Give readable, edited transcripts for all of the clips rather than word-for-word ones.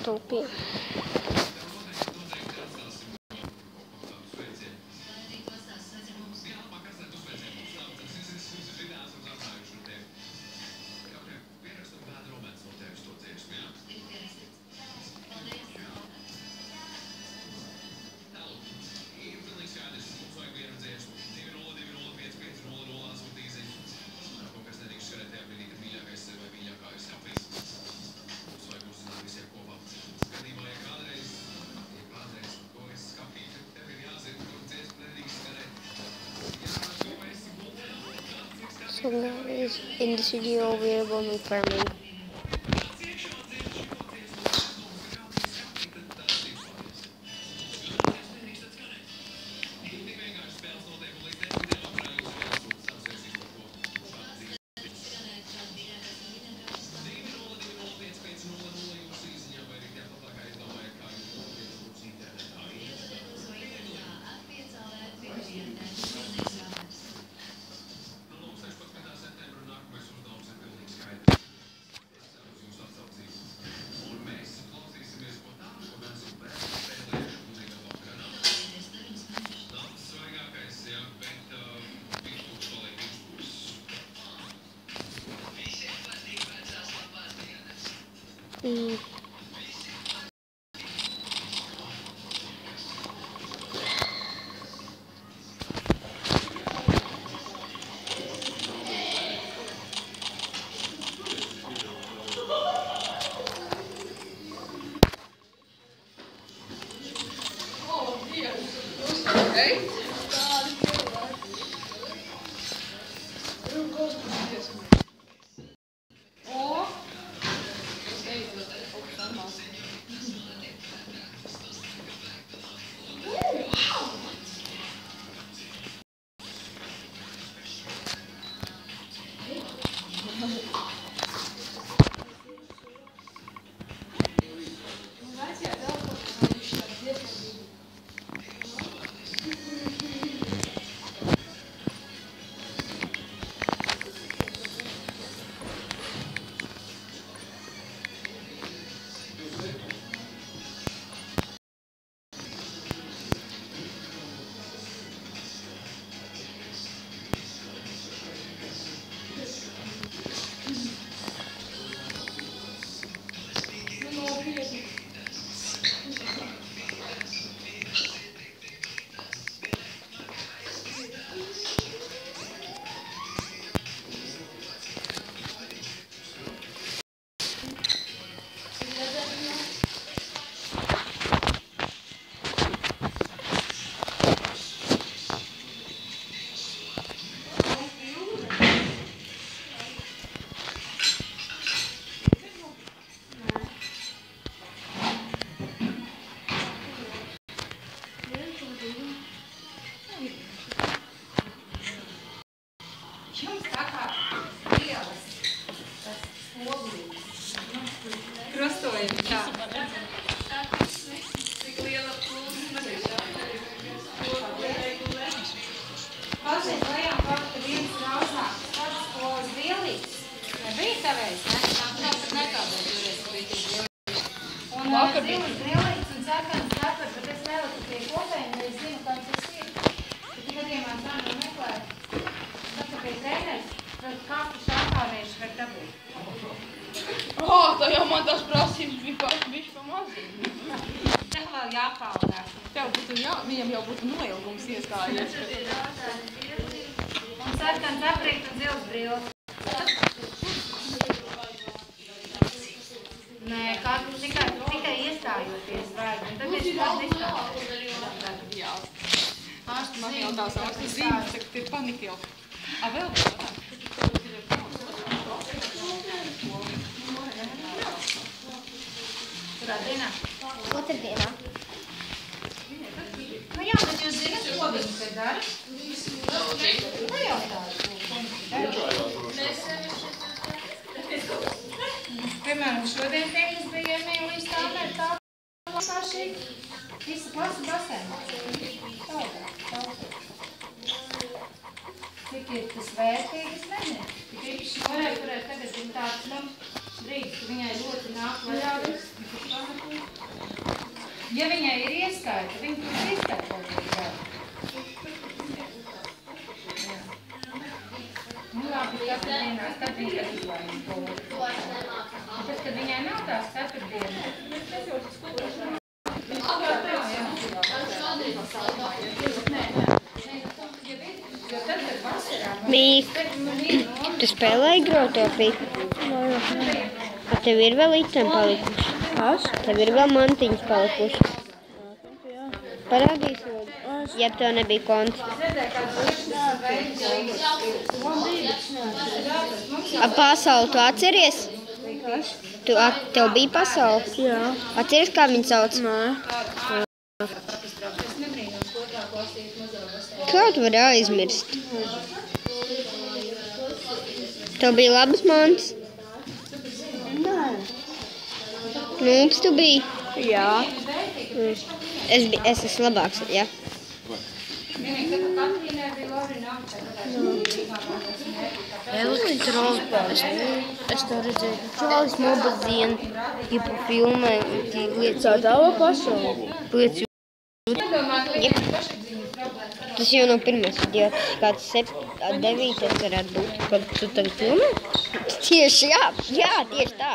taupīt. So guys, in this video we are going to be farming. Tā jau man tās prasības bija bišķi pa maziņu. Tev vēl jāpaldās. Viņam jau būtu noilgums iestājies. Un sarkans aprīt un zils brīlis. Nē, kāds tikai iestājoties vajag. Un tad viņš kāds izstājas. Jā. Man jau tās ārstas zīmes, tagad ir panika jau. Vēl tā? Kurā dienā? Otrdienā. Nu jā, bet jūs zināt, ko viņi te dara? Nu jau tādu, ko viņi dara. Piemēram, šodien teikas bija Emīlijas tāmēr tā kā šī visa klasa basēnā. Tādā. cik ir tas vērtīgas, nezinu. Tik īpaši Norai, kurai tagad ir tāds, brīdis, ka viņai ļoti nāk vaļā viss. Ja viņai ir ieskaita, viņa tur izskaita kaut ko vēl. Nu labi, katru dienās, kad viņa izlaimīja to. Tad, kad viņai nav tās katru dienu. Mīk, tu spēlēji grotopī? Tev ir vēl itemi palikuši? Tev ir vēl mantiņas palikuši? Parādīsi lūdzu, ja tev nebija konta. Pasauli tu atceries? Tev bija pasauli? Jā. Atceries, kā viņu sauc? Nē. Kā tu vari aizmirst? Tev bija labas mantas? Nē. Nūps tu biji? Jā. Es esmu labāks, jā. Es to redzēju. Čālis Mobazienu, ja pa filmai, tie lietas jau tava pasauli. Lietas jau. Tas jau nav pirmais video, kāds 9. varētu būt. Kad tu tagad filmē? Tieši, jā, tieši tā.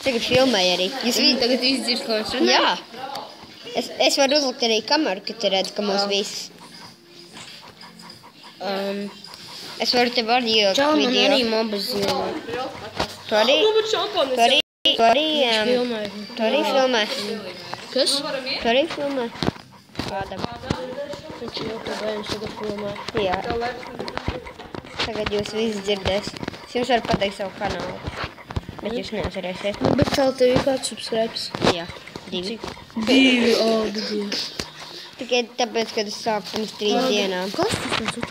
Tagad filmēju arī. Jūs viņi tagad izdzirst, ko viņš runā? Jā. Es varu uzlikt arī kameru, kad tu redz, ka mūs viss. Es varu tev arī ielikt video. Man arī Mobazienu. Tu arī filmē. Kas? Tu arī filmē. Kādam. Viņš YouTubējums tagad filmē. Jā. Tagad jūs visi dzirdēs. Es jums varu pateikt savu kanālu. Bet jūs neatcerēsiet. Bet vēl tev ir kāds subscribes? Jā. 2. 2. Tikai tāpēc, kad es sāku pirms 3 dienām. Kas tas mums ir?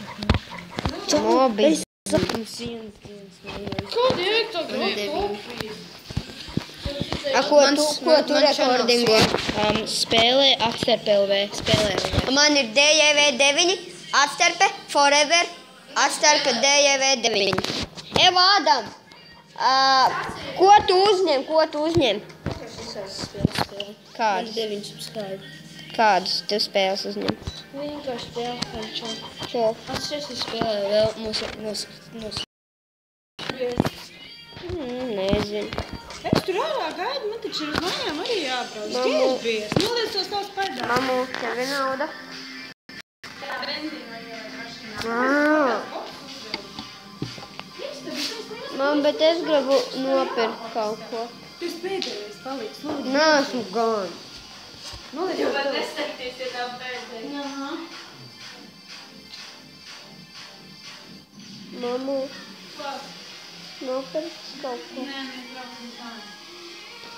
Mobi. Kādi ir tā grotopī? Ko tu rekordingo? Spēlē atstarpe LV. Man ir DJV9, atstarpe Forever, atstarpe DJV9. Adam! Ko tu uzņem? Kādus? 9 subscribe. Kādus tu spēles uzņem? Vienkārši spēles ar čo. Atceries, es spēlēju vēl mūsu. Nezinu. Es tur ārā gaidu, man taču ir uz mājām arī jābrauc. Tieši bies. Noliec tos tavs pēdās. Mamu, tev ir nauda? Mam, bet es gribu nopirkt kaut ko. Tu esi pēdējais paliks. Nē, esmu gan. Noliec tos tavs. Mamu, nopirkt kaut ko. Nē, mēs braucam tā.